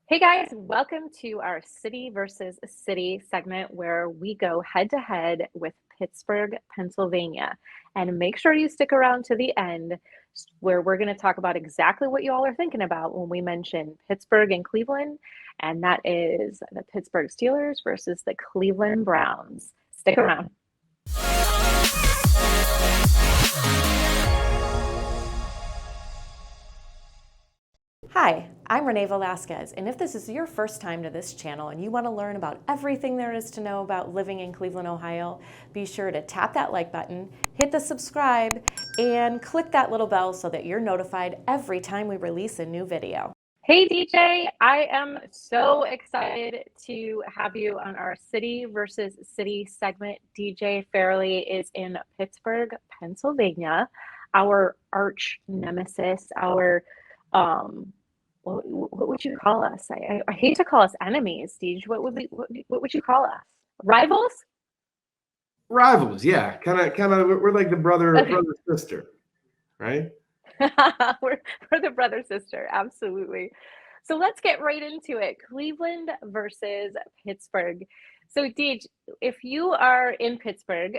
Hey guys, welcome to our city versus city segment where we go head to head with Pittsburgh, Pennsylvania. And make sure you stick around to the end where we're going to talk about exactly what you all are thinking about when we mention Pittsburgh and Cleveland, and that is the Pittsburgh Steelers versus the Cleveland Browns. Stick around. Hi, I'm Renee Velasquez, and if this is your first time to this channel and you want to learn about everything there is to know about living in Cleveland, Ohio, be sure to tap that like button, hit the subscribe, and click that little bell so that you're notified every time we release a new video. Hey DJ, I am so excited to have you on our city versus city segment. DJ Fairley is in Pittsburgh, Pennsylvania, our arch nemesis, our what would you call us? I hate to call us enemies, DJ. What would you call us? Rivals? Rivals, yeah, kind of. We're like the brother Okay. sister, right? we're the brother sister, absolutely. So let's get right into it. Cleveland versus Pittsburgh. So Deej, if you are in Pittsburgh,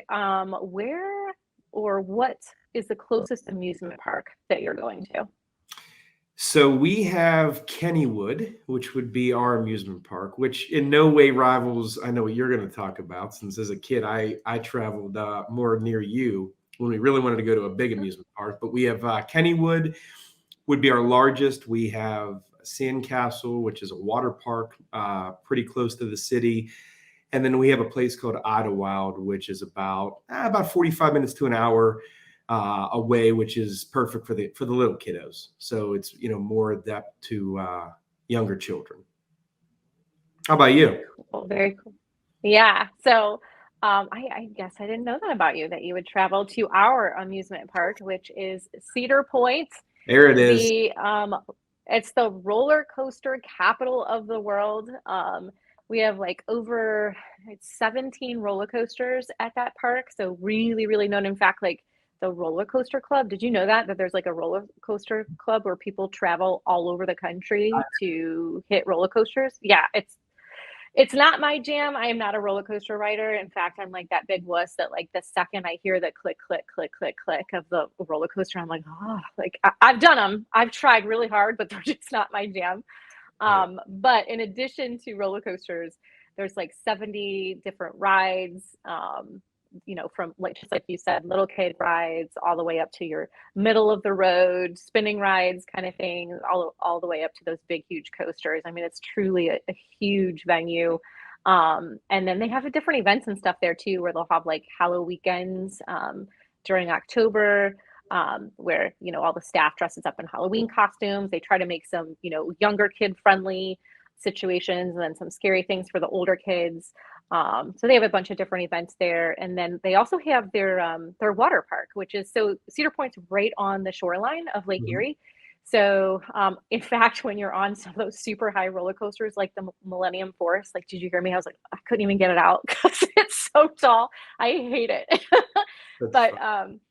where or what is the closest amusement park that you're going to? So we have Kennywood, which would be our amusement park, which in no way rivals. I know what you're going to talk about, since as a kid I traveled more near you when we really wanted to go to a big amusement park. But we have Kennywood would be our largest. We have Sandcastle, which is a water park pretty close to the city. And then we have a place called Idlewild, which is about 45 minutes to an hour away, which is perfect for the little kiddos. So it's more adept to younger children. How about you? Cool, very cool. Yeah. So I guess I didn't know that about you, that you would travel to our amusement park, which is Cedar Point. There it is. It's the roller coaster capital of the world. We have like over 17 roller coasters at that park. So really, really known. In fact, like the roller coaster club. Did you know that there's like a roller coaster club where people travel all over the country to hit roller coasters? Yeah, it's not my jam. I am not a roller coaster rider. In fact, I'm like that big wuss that like the second I hear the click, click, click, click, click of the roller coaster, I'm like, oh, like I've done them. I've tried really hard, but they're just not my jam. But in addition to roller coasters, there's like 70 different rides, from like, just like you said, little kid rides all the way up to your middle of the road spinning rides kind of thing, all the way up to those big, huge coasters. I mean, it's truly a huge venue. And then they have different events and stuff there too, where they'll have like Halloween weekends during October, where all the staff dresses up in Halloween costumes. They try to make some younger kid friendly situations and then some scary things for the older kids. So they have a bunch of different events there, and then they also have their water park, which is, so Cedar Point's right on the shoreline of Lake Erie. So in fact, when you're on some of those super high roller coasters like the Millennium Force, like, did you hear me? I was like, I couldn't even get it out because it's so tall. I hate it. But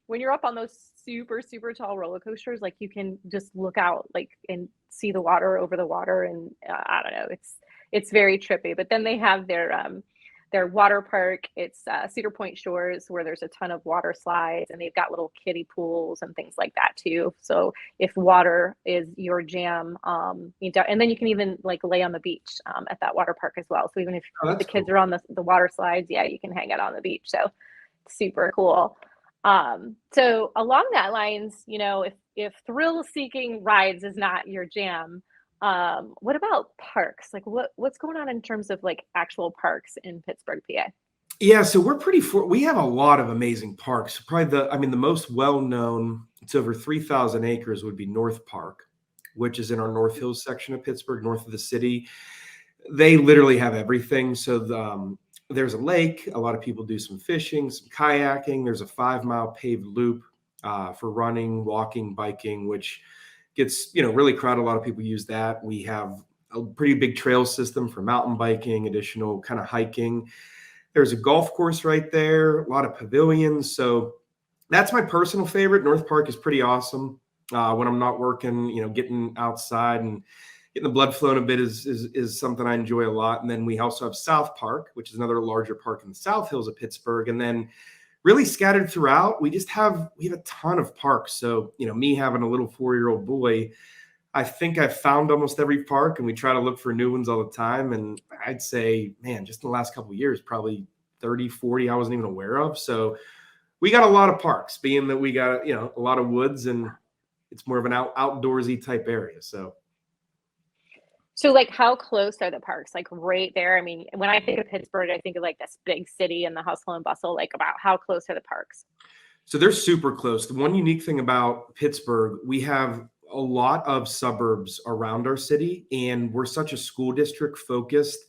when you're up on those super, super tall roller coasters, like you can just look out like and see the water over the water, and I don't know, it's very trippy. But then they have their water park. It's Cedar Point Shores, where there's a ton of water slides, and they've got little kiddie pools and things like that too. So if water is your jam, and then you can even like lay on the beach at that water park as well. So even if the kids are on the water slides, yeah, you can hang out on the beach. So super cool. So along that lines, if thrill-seeking rides is not your jam, what about parks? Like what's going on in terms of like actual parks in Pittsburgh, PA? Yeah, so we have a lot of amazing parks. Probably the most well-known, it's over 3,000 acres, would be North Park, which is in our North Hills section of Pittsburgh, north of the city. They literally have everything. So there's a lake. A lot of people do some fishing, some kayaking. There's a 5-mile paved loop for running, walking, biking, which gets really crowded. A lot of people use that. We have a pretty big trail system for mountain biking, additional kind of hiking. There's a golf course right there, a lot of pavilions. So that's my personal favorite. North Park is pretty awesome when I'm not working, getting outside and getting the blood flowing a bit is something I enjoy a lot. And then we also have South Park, which is another larger park in the South Hills of Pittsburgh. And then really scattered throughout, we have a ton of parks. So, me having a little 4-year-old boy, I think I've found almost every park, and we try to look for new ones all the time. And I'd say, man, just in the last couple of years, probably 30, 40 I wasn't even aware of. So we got a lot of parks, being that we got, a lot of woods, and it's more of an outdoorsy type area. So like, how close are the parks? Like right there? I mean, when I think of Pittsburgh, I think of like this big city and the hustle and bustle. Like, about how close are the parks? So they're super close. The one unique thing about Pittsburgh, we have a lot of suburbs around our city, and we're such a school district focused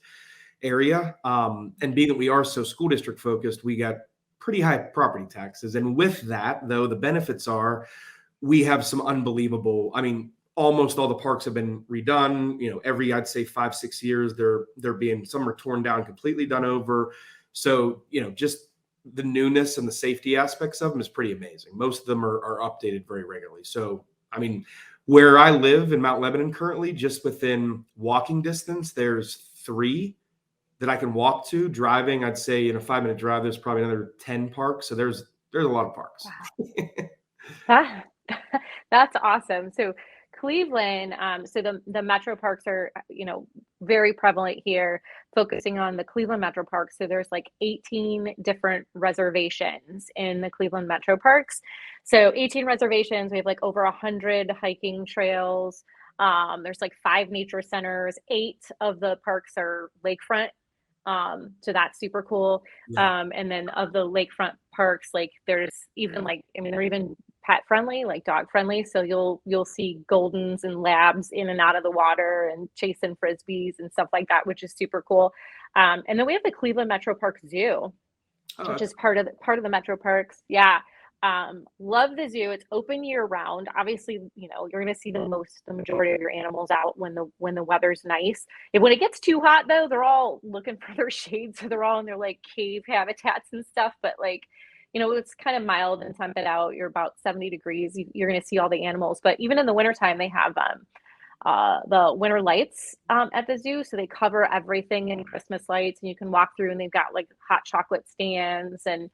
area. And being that we are so school district focused, we got pretty high property taxes. And with that, though, the benefits are we have some unbelievable, almost all the parks have been redone, every, I'd say 5-6 years, they're being, some are torn down, completely done over. So, just the newness and the safety aspects of them is pretty amazing. Most of them are updated very regularly. So, where I live in Mount Lebanon currently, just within walking distance, there's 3 that I can walk to. Driving, I'd say in a 5-minute drive, there's probably another 10 parks. So there's a lot of parks. Wow. That's awesome. So Cleveland, so the metro parks are, very prevalent here, focusing on the Cleveland Metro Parks. So there's like 18 different reservations in the Cleveland Metro Parks. So 18 reservations. We have like over 100 hiking trails. There's like 5 nature centers. 8 of the parks are lakefront. So that's super cool. Yeah. And then of the lakefront parks, like there's even like, they're even pet friendly, like dog friendly. So you'll see Goldens and Labs in and out of the water and chasing Frisbees and stuff like that, which is super cool. And then we have the Cleveland Metro Park Zoo, which is part of the Metro Parks. Yeah. Love the zoo. It's open year round. Obviously, you're going to see the majority of your animals out when the weather's nice. When it gets too hot though, they're all looking for their shade. So they're all in their like cave habitats and stuff. But like, it's kind of mild and temperate out. You're about 70 degrees. You're going to see all the animals. But even in the wintertime, they have the winter lights at the zoo. So they cover everything in Christmas lights, and you can walk through, and they've got like hot chocolate stands, and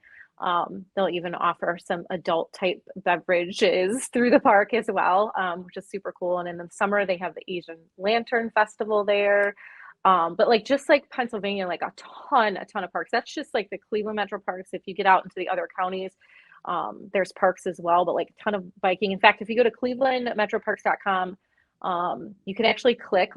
they'll even offer some adult type beverages through the park as well, which is super cool. And in the summer, they have the Asian Lantern Festival there. But like, just like Pennsylvania, like a ton of parks. That's just like the Cleveland Metro Parks. If you get out into the other counties, there's parks as well, but like a ton of biking. In fact, if you go to clevelandmetroparks.com, you can actually click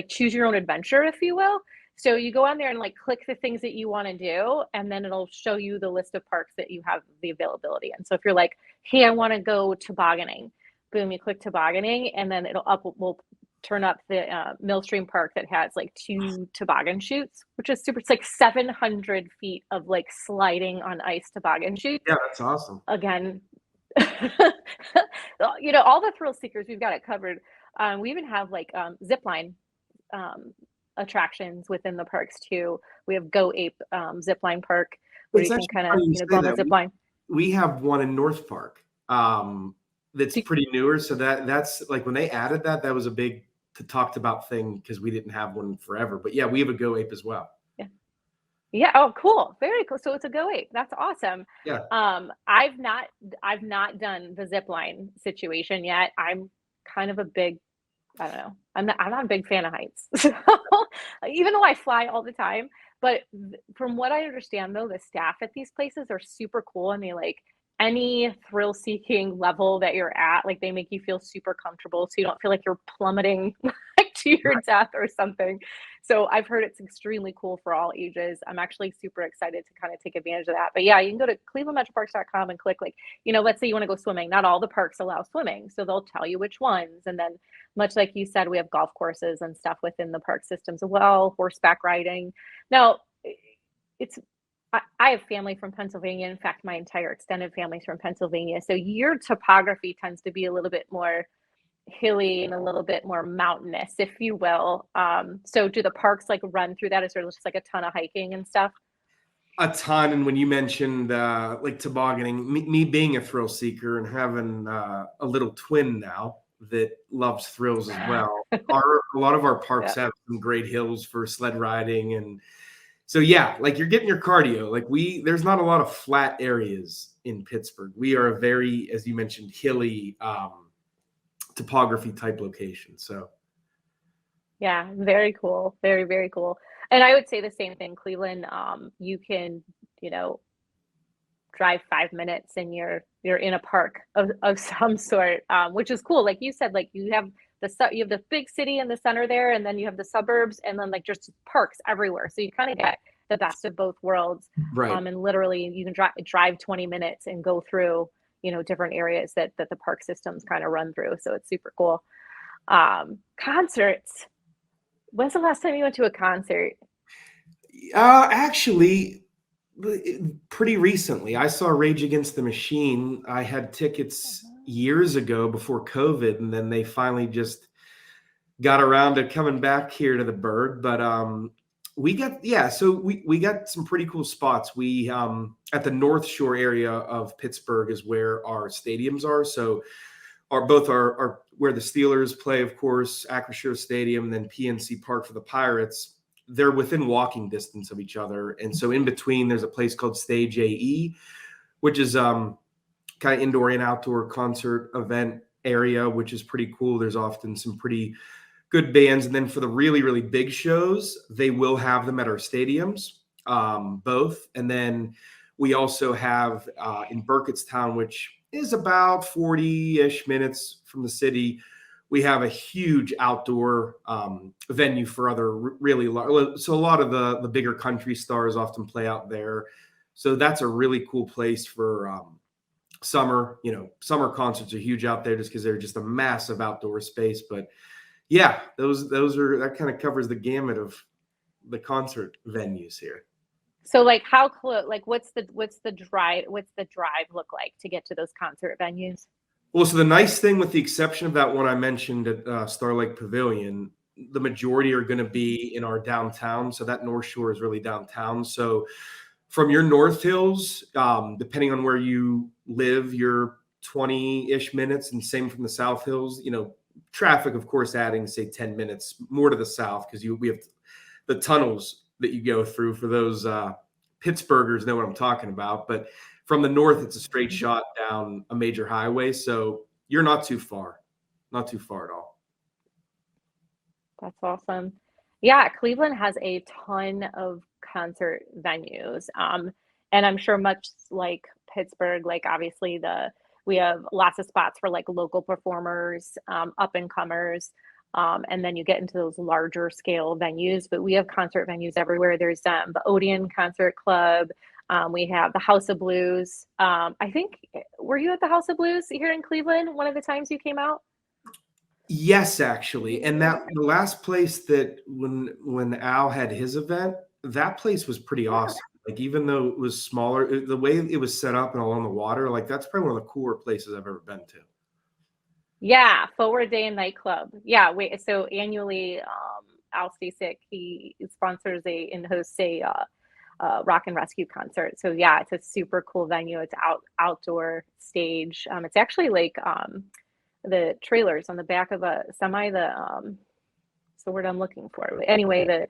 choose your own adventure, if you will. So you go on there and like click the things that you want to do, and then it'll show you the list of parks that you have the availability in. So if you're like, hey, I want to go tobogganing, boom, you click tobogganing, and then will turn up the Millstream Park that has like 2 toboggan chutes, which is super. It's like 700 feet of like sliding on ice toboggan chutes. Yeah, that's awesome. Again, all the thrill seekers, we've got it covered. We even have like zip line attractions within the parks too. We have Go Ape zip line park, where you can kind of go on the zip line. We have one in North Park that's pretty newer. So that's like, when they added that was a big talked about thing, because we didn't have one forever. But yeah, we have a Go Ape as well. Yeah. Oh, cool. Very cool. So it's a Go Ape. That's awesome. Yeah. I've not done the zip line situation yet. I'm kind of a big, I don't know. I'm not a big fan of heights. So, even though I fly all the time, but from what I understand though, the staff at these places are super cool, and they like any thrill seeking level that you're at, like they make you feel super comfortable, so you don't feel like you're plummeting like to your death or something. So I've heard it's extremely cool for all ages. I'm actually super excited to kind of take advantage of that. But yeah, you can go to clevelandmetroparks.com and click like, let's say you want to go swimming. Not all the parks allow swimming, so they'll tell you which ones. And then, much like you said, we have golf courses and stuff within the park systems as well, horseback riding. Now, I have family from Pennsylvania. In fact, my entire extended family's from Pennsylvania. So your topography tends to be a little bit more hilly and a little bit more mountainous, if you will. So do the parks like run through that? Is there just like a ton of hiking and stuff? A ton. And when you mentioned like tobogganing, me being a thrill seeker and having a little twin now that loves thrills as well, A lot of our parks Yeah. have some great hills for sled riding, and so yeah, like you're getting your cardio. Like there's not a lot of flat areas in Pittsburgh. We are a very, as you mentioned, hilly topography type location. So Yeah, very cool. Very, very cool. And I would say the same thing. Cleveland, you can, you know, drive 5 minutes and you're in a park of some sort, which is cool. Like you said, like you have you have the big city in the center there, and then you have the suburbs, and then like just parks everywhere. So you kind of get the best of both worlds. right. And literally you can drive 20 minutes and go through, you know, different areas that the park systems kind of run through. So it's super cool. Concerts. When's the last time you went to a concert? Actually, pretty recently, I saw Rage Against the Machine. I had tickets years ago before COVID, and then they finally just got around to coming back here to the Berg. But so we got some pretty cool spots. We at the North Shore area of Pittsburgh is where our stadiums are. So our where the Steelers play, of course, Acrisure Stadium, and then PNC Park for the Pirates. They're within walking distance of each other. And so in between, there's a place called Stage AE, which is kind of indoor and outdoor concert event area, which is pretty cool. There's often some pretty good bands. And then for the really, really big shows, they will have them at our stadiums, both. And then we also have in Burkettstown, which is about 40-ish minutes from the city, we have a huge outdoor venue for other really large. So a lot of the bigger country stars often play out there. So that's a really cool place for summer. You know, summer concerts are huge out there just because they're just a massive outdoor space. But yeah, that kind of covers the gamut of the concert venues here. So like how close, like what's the drive look like to get to those concert venues? Well, so the nice thing, with the exception of that one I mentioned at Star Lake Pavilion, the majority are going to be in our downtown. So that North Shore is really downtown. So from your North Hills, depending on where you live, you're 20-ish minutes, and same from the South Hills. You know, traffic, of course, adding say 10 minutes more to the south because we have the tunnels that you go through. For those Pittsburghers know what I'm talking about, but from the north, it's a straight shot down a major highway. So you're not too far at all. That's awesome. Yeah, Cleveland has a ton of concert venues. And I'm sure much like Pittsburgh, like obviously we have lots of spots for like local performers, up and comers. And then you get into those larger scale venues, but we have concert venues everywhere. There's the Odeon Concert Club. We have the House of Blues. I think, were you at the House of Blues here in Cleveland one of the times you came out? Yes, actually. And that the last place that when Al had his event, that place was pretty awesome. Like even though it was smaller, the way it was set up and along the water, like that's probably one of the cooler places I've ever been to. Yeah, Forward Day and Nightclub. Yeah, wait. So annually, Al Stasek, he sponsors and hosts a rock and rescue concert. So yeah, it's a super cool venue. It's outdoor stage. It's actually like the trailers on the back of a semi. It's the word I'm looking for. Anyway, the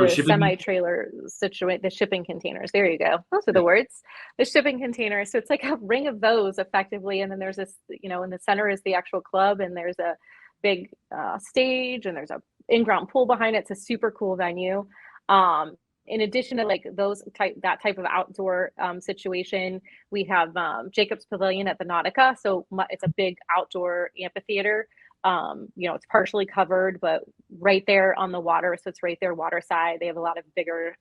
semi trailer situate the shipping containers. There you go. Those are the words. The shipping containers. So it's like a ring of those effectively. And then there's this, you know, in the center is the actual club, and there's a big stage, and there's a in-ground pool behind it. It's a super cool venue. In addition to like that type of outdoor situation, we have Jacobs Pavilion at the Nautica. So it's a big outdoor amphitheater. You know, it's partially covered, but right there on the water. So it's right there waterside. They have a lot of bigger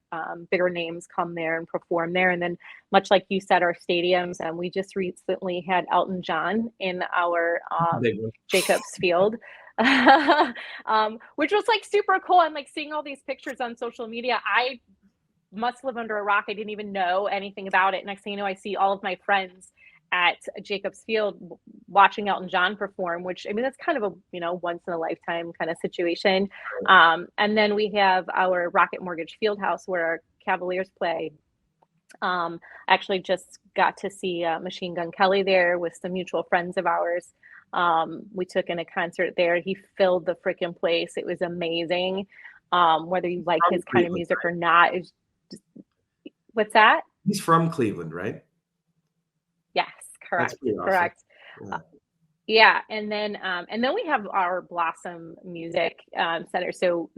names come there and perform there. And then much like you said, our stadiums, and we just recently had Elton John in our Jacobs Field. Which was like super cool. And like seeing all these pictures on social media, I must live under a rock. I didn't even know anything about it. Next thing you know, I see all of my friends at Jacobs Field watching Elton John perform, which, I mean, that's kind of a, you know, once in a lifetime kind of situation. And then we have our Rocket Mortgage Fieldhouse where our Cavaliers play. Actually just got to see Machine Gun Kelly there with some mutual friends of ours. We took in a concert there. He filled the freaking place. It was amazing. Whether you like his kind of music or not, it's just, what's that? He's from Cleveland, right? Yes, correct. That's pretty awesome. Correct. Yeah. Yeah, and then we have our Blossom Music Center. So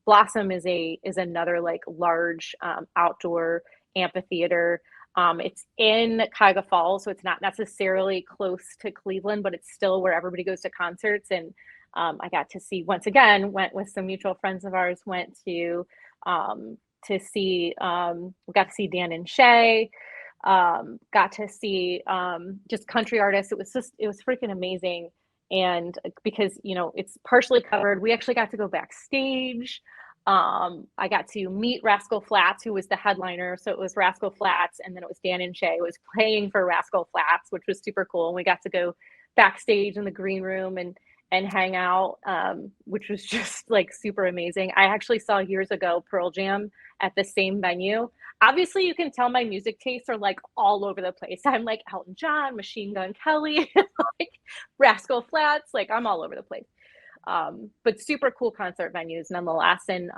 Blossom is another like large outdoor amphitheater. It's in Cuyahoga Falls, so it's not necessarily close to Cleveland, but it's still where everybody goes to concerts. And I got to see, once again, went with some mutual friends of ours, went to see, we got to see Dan and Shay. Got to see just country artists. It was freaking amazing. And because, you know, it's partially covered, we actually got to go backstage. I got to meet Rascal Flatts, who was the headliner. So it was Rascal Flatts, and then it was Dan and Shay was playing for Rascal Flatts, which was super cool. And we got to go backstage in the green room and hang out, which was just like super amazing. I actually saw years ago Pearl Jam at the same venue. Obviously, you can tell my music tastes are like all over the place. I'm like Elton John, Machine Gun Kelly, like Rascal Flatts, like I'm all over the place. But super cool concert venues nonetheless. And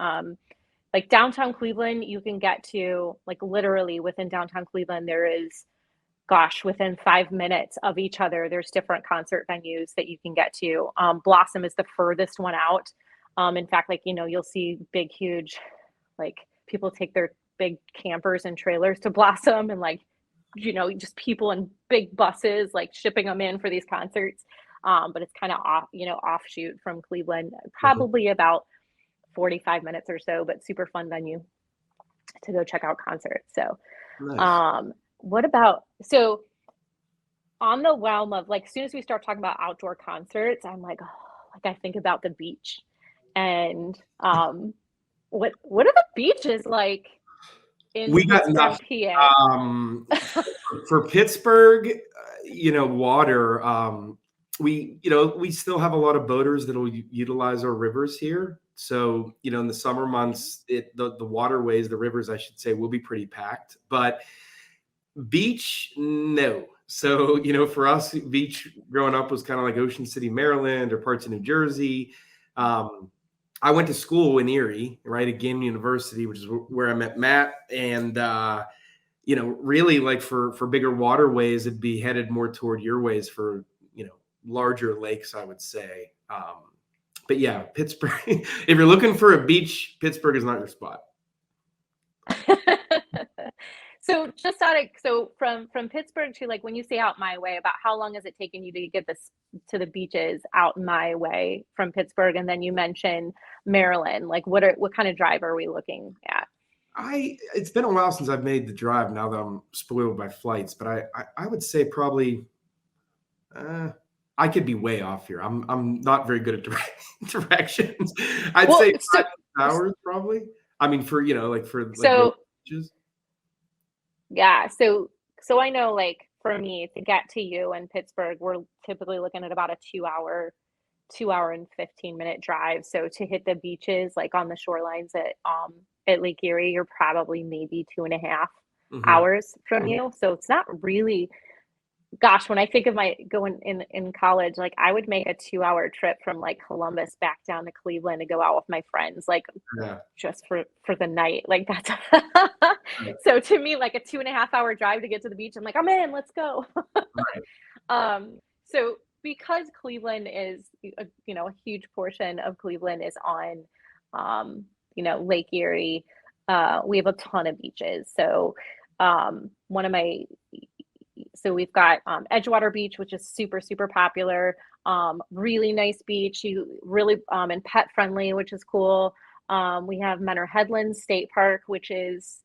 like downtown Cleveland, you can get to, like, literally within downtown Cleveland, there is, gosh, within 5 minutes of each other, there's different concert venues that you can get to. Blossom is the furthest one out. In fact, like, you know, you'll see big, huge, like, people take their big campers and trailers to Blossom, and, like, you know, just people in big buses, like, shipping them in for these concerts. But it's kind of offshoot from Cleveland, probably about 45 minutes or so, but super fun venue to go check out concerts. So, Nice. what about, so on the realm of, like, as soon as we start talking about outdoor concerts, I'm like, oh, like, I think about the beach. And what are the beaches like in We got Pittsburgh, nothing. PA? For Pittsburgh, you know, water. We still have a lot of boaters that'll utilize our rivers here. So, you know, in the summer months, the waterways, the rivers, I should say, will be pretty packed. But beach, no. So, you know, for us, beach growing up was kind of like Ocean City, Maryland, or parts of New Jersey. I went to school in Erie, right, at Ginn University, which is where I met Matt. And you know, really, like, for bigger waterways, it'd be headed more toward your ways for, you know, larger lakes, I would say. But yeah, Pittsburgh, if you're looking for a beach, Pittsburgh is not your spot. So from Pittsburgh to, like, when you say out my way, about how long has it taken you to get this to the beaches out my way from Pittsburgh? And then you mentioned Maryland. Like, what kind of drive are we looking at? It's been a while since I've made the drive, now that I'm spoiled by flights, but I would say probably I could be way off here. I'm not very good at directions. I'd say 5 hours probably. I mean, for, you know, like, for like beaches. Yeah, so I know, like, for me to get to you in Pittsburgh, we're typically looking at about a 2 hour and 15-minute drive. So to hit the beaches, like on the shorelines at Lake Erie, you're probably maybe 2.5 hours from you. So it's not really, gosh, when I think of my going in college, like, I would make a 2-hour trip from, like, Columbus back down to Cleveland to go out with my friends, like, just for the night. Like, that's so to me, like, a 2.5-hour drive to get to the beach, I'm like, I'm in, let's go. So because Cleveland is, you know, a huge portion of Cleveland is on, you know, Lake Erie, we have a ton of beaches. So so we've got Edgewater Beach, which is super, super popular. Really nice beach. You really and pet friendly, which is cool. We have Menor Headlands State Park, which is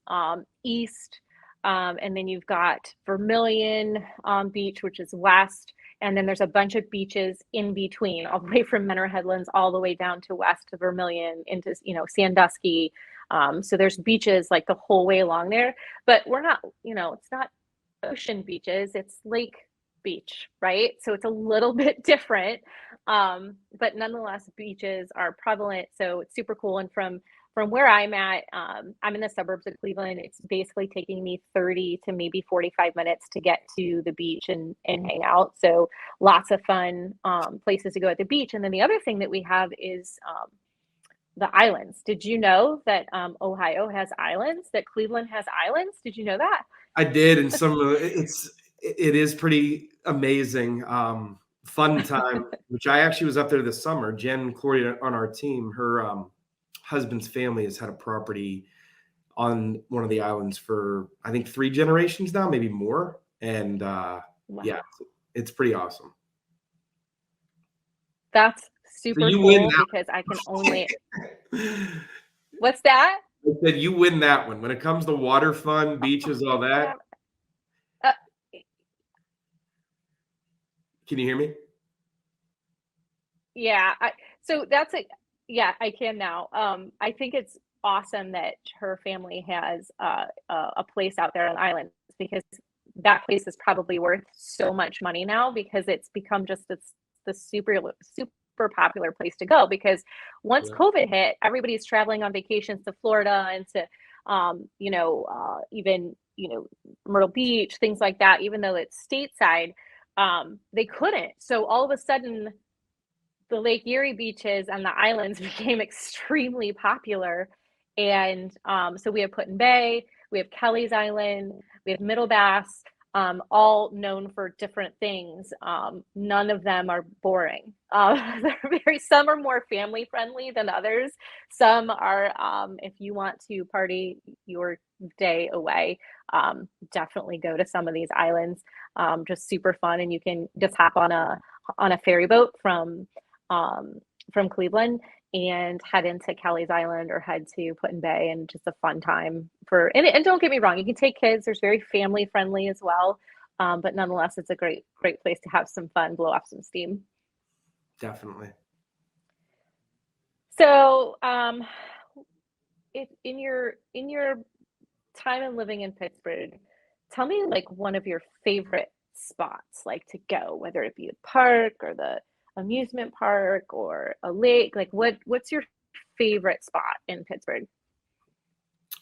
east. And then you've got Vermilion Beach, which is west. And then there's a bunch of beaches in between, all the way from Menor Headlands all the way down to west to Vermilion into, you know, Sandusky. So there's beaches like the whole way along there. But we're not, you know, it's not ocean beaches, it's lake beach, right? So it's a little bit different, but nonetheless, beaches are prevalent. So it's super cool. And from from where I'm at, I'm in the suburbs of Cleveland. It's basically taking me 30 to maybe 45 minutes to get to the beach and hang out. So lots of fun places to go at the beach. And then the other thing that we have is the islands. Did you know that Ohio has islands, that Cleveland has islands? Did you know that? I did, and it is pretty amazing. Fun time, which I actually was up there this summer. Jen Claudia on our team, her husband's family has had a property on one of the islands for I think 3 generations now, maybe more. And Wow. yeah, it's pretty awesome. That's So super you win cool that because I can only. one. What's that? I said you win that one. When it comes to water fun, beaches, all that. Uh, Can you hear me? yeah. So that's a yeah. I can now. I think it's awesome that her family has a place out there on the island because that place is probably worth so much money now because it's become just the super popular place to go because once Yeah. COVID hit, everybody's traveling on vacations to Florida and to even Myrtle Beach, things like that, even though it's stateside, they couldn't. So all of a sudden the Lake Erie beaches and the islands became extremely popular. And so we have Put-in Bay, we have Kelly's Island, we have Middle Bass, all known for different things. None of them are boring. Some are more family friendly than others. Some are, if you want to party your day away, definitely go to some of these islands. Just super fun, and you can just hop on a ferry boat from Cleveland and head into Kelly's Island or head to Put-in Bay, and just a fun time and don't get me wrong, you can take kids. There's very family friendly as well. But nonetheless, it's a great place to have some fun, blow off some steam. Definitely. So, if in your time in living in Pittsburgh, tell me like one of your favorite spots, like to go, whether it be a park or the amusement park or a lake. Like what's your favorite spot in Pittsburgh?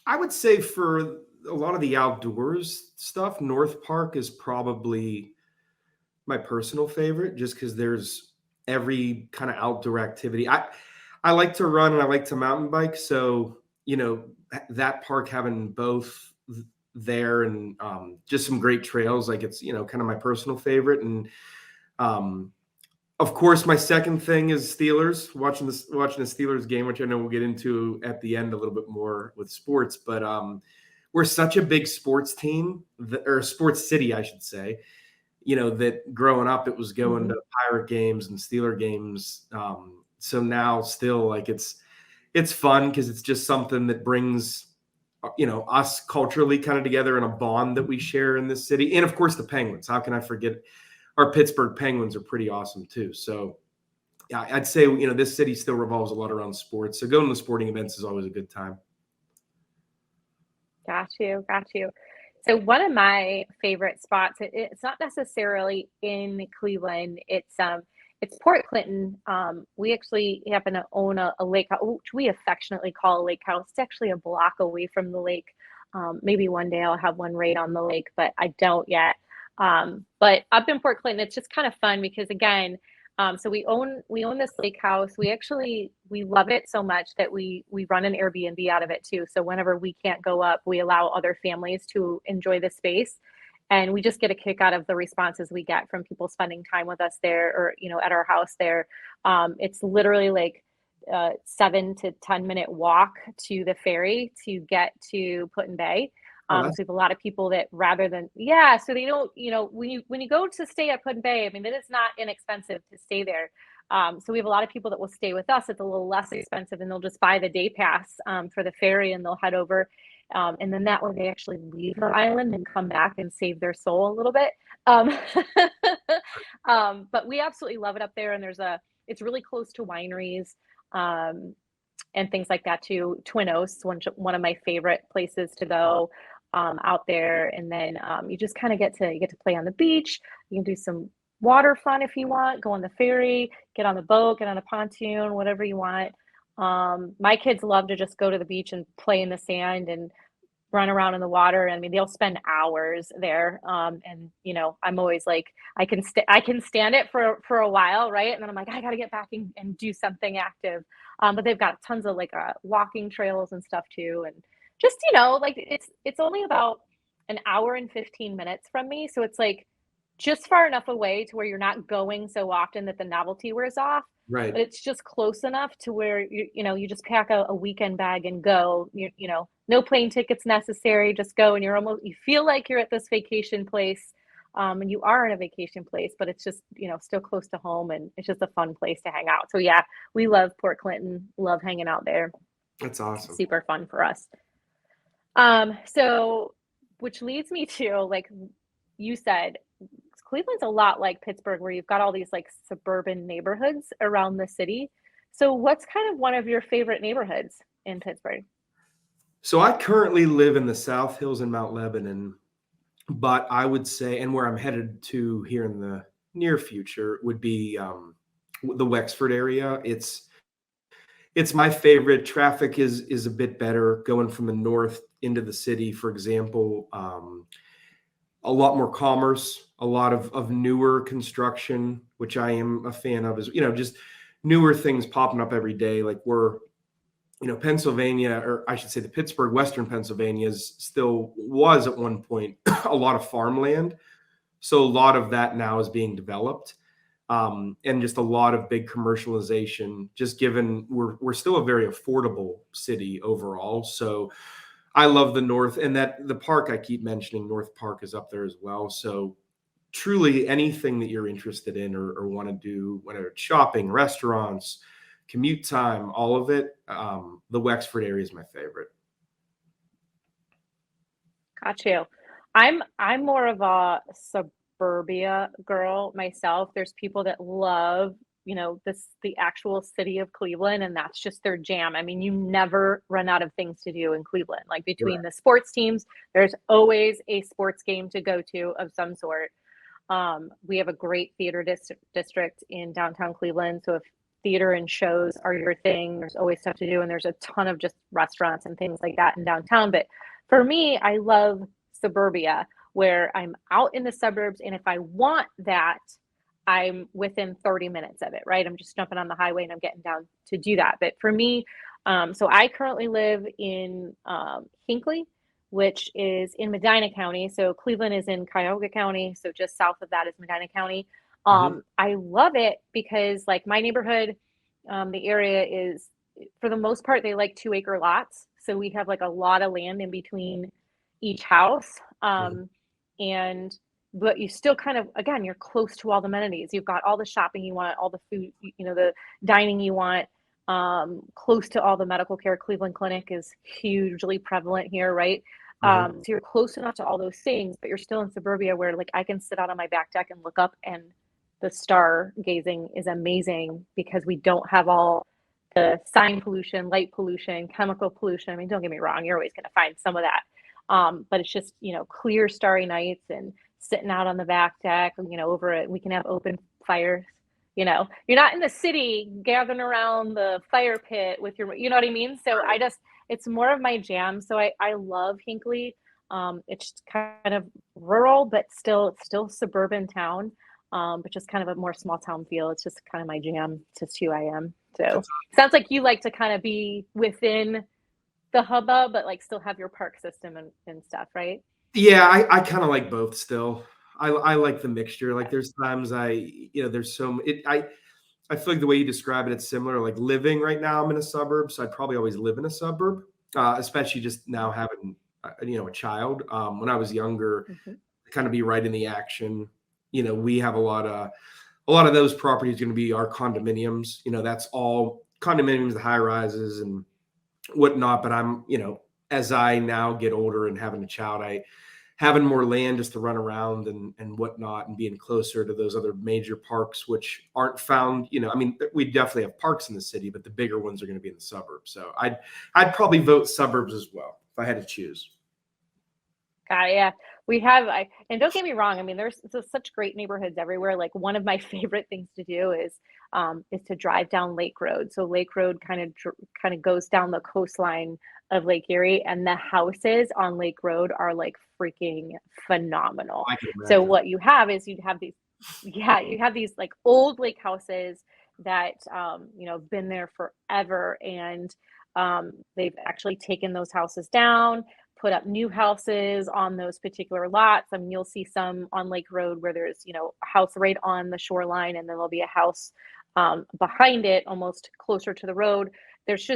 I would say for a lot of the outdoors stuff, North Park is probably my personal favorite just because there's every kind of outdoor activity. I like to run and I like to mountain bike. So, that park having both there and just some great trails, like it's, kind of my personal favorite. And of course, my second thing is Steelers, watching a Steelers game, which I know we'll get into at the end a little bit more with sports. But we're such a big sports team, or sports city, I should say, that growing up, it was going to Pirate games and Steeler games. So now still like it's fun because it's just something that brings, us culturally kind of together in a bond that we share in this city. And of course, the Penguins. How can I forget? Our Pittsburgh Penguins are pretty awesome too. So yeah, I'd say, this city still revolves a lot around sports. So going to sporting events is always a good time. Got you. So one of my favorite spots, it's not necessarily in Cleveland. It's Port Clinton. We actually happen to own a lake, which we affectionately call a lake house. It's actually a block away from the lake. Maybe one day I'll have one right on the lake, but I don't yet. But up in Port Clinton, it's just kind of fun because again, so we own this lake house. We love it so much that we run an Airbnb out of it too. So whenever we can't go up, we allow other families to enjoy the space. And we just get a kick out of the responses we get from people spending time with us there or, at our house there. It's literally like 7 to 10 minute walk to the ferry to get to Put-in Bay. So we have a lot of people that rather than, so they don't, when you go to stay at Put-in Bay, I mean, it is not inexpensive to stay there. So we have a lot of people that will stay with us. It's a little less expensive and they'll just buy the day pass for the ferry and they'll head over. And then that way they actually leave the island and come back and save their soul a little bit. But we absolutely love it up there. And it's really close to wineries and things like that too. Twin Oaks, one of my favorite places to go. Out there, and then you just kind of get to play on the beach. You can do some water fun if you want, go on the ferry, get on the boat, get on a pontoon, whatever you want. My kids love to just go to the beach and play in the sand and run around in the water. I mean, they'll spend hours there. And you know, I'm always like, I can stand it for a while, right? And then I'm like, I got to get back and do something active. But they've got tons of like walking trails and stuff too. And just, you know, like it's only about an hour and 15 minutes from me. So it's like just far enough away to where you're not going so often that the novelty wears off, Right. but it's just close enough to where you know, you just pack a weekend bag and go. You know, no plane tickets necessary, just go, and you feel like you're at this vacation place. And you are in a vacation place, but it's just, you know, still close to home, and it's just a fun place to hang out. So yeah, we love Port Clinton, love hanging out there. That's awesome. Super fun for us. So which leads me to, like you said, Cleveland's a lot like Pittsburgh, where you've got all these like suburban neighborhoods around the city. So what's kind of one of your favorite neighborhoods in Pittsburgh? So I currently live in the South Hills in Mount Lebanon, but I would say, and where I'm headed to here in the near future would be the Wexford area. It's my favorite. Traffic is a bit better going from the north into the city, for example. A lot more commerce, a lot of newer construction, which I am a fan of, is, you know, just newer things popping up every day. Like we're, you know, Pennsylvania, or I should say the Pittsburgh, Western Pennsylvania was at one point a lot of farmland. So a lot of that now is being developed. And just a lot of big commercialization, just given we're still a very affordable city overall. So I love the North, and that the park I keep mentioning, North Park, is up there as well. So truly anything that you're interested in or want to do, whether it's shopping, restaurants, commute time, all of it, the Wexford area is my favorite. Got you. I'm more of a suburbia girl myself. There's people that love, you know, the actual city of Cleveland, and that's just their jam. I mean, you never run out of things to do in Cleveland. Like between the sports teams, there's always a sports game to go to of some sort. We have a great theater district in downtown Cleveland. So if theater and shows are your thing, there's always stuff to do. And there's a ton of just restaurants and things like that in downtown. But for me, I love suburbia, where I'm out in the suburbs. And if I want that, I'm within 30 minutes of it, right? I'm just jumping on the highway and I'm getting down to do that. But for me, so I currently live in Hinckley, which is in Medina County. So Cleveland is in Cuyahoga County. So just south of that is Medina County. I love it because, like, my neighborhood, the area is, for the most part, they like 2-acre lots. So we have like a lot of land in between each house. And but you still kind of, again, you're close to all the amenities. You've got all the shopping you want, all the food, you know, the dining you want, close to all the medical care. Cleveland Clinic is hugely prevalent here, right? So you're close enough to all those things, but you're still in suburbia where, like, I can sit out on my back deck and look up, and the star gazing is amazing because we don't have all the sign pollution, light pollution, chemical pollution. I mean, don't get me wrong, you're always going to find some of that. But it's just, you know, clear starry nights and sitting out on the back deck, you know, over it. We can have open fires. You know, you're not in the city gathering around the fire pit with your, you know what I mean? So it's more of my jam. So I love Hinckley. It's kind of rural, but still suburban town. But just kind of a more small town feel. It's just kind of my jam. It's just who I am. So sounds like you like to kind of be within the hubbub, but like still have your park system and stuff, right? Yeah, I kind of like both still. I like the mixture. Like there's times there's I feel like the way you describe it, it's similar. Like living right now, I'm in a suburb, so I'd probably always live in a suburb, especially just now having, a child. When I was younger, kind of be right in the action. You know, we have a lot of those properties going to be our condominiums. You know, that's all condominiums, the high rises and whatnot. But I'm, as I now get older and having a child, having more land just to run around and whatnot, and being closer to those other major parks, which aren't found, I mean, we definitely have parks in the city, but the bigger ones are going to be in the suburbs. So I'd probably vote suburbs as well if I had to choose. Yeah, we have, and don't get me wrong, I mean, there's such great neighborhoods everywhere. Like one of my favorite things to do is is to drive down Lake Road. So Lake Road kind of goes down the coastline of Lake Erie, and the houses on Lake Road are like freaking phenomenal. I can So imagine. what you have is you have these like old lake houses that been there forever, and they've actually taken those houses down, put up new houses on those particular lots. I mean, you'll see some on Lake Road where there's, a house right on the shoreline, and then there'll be a house behind it, almost closer to the road. There's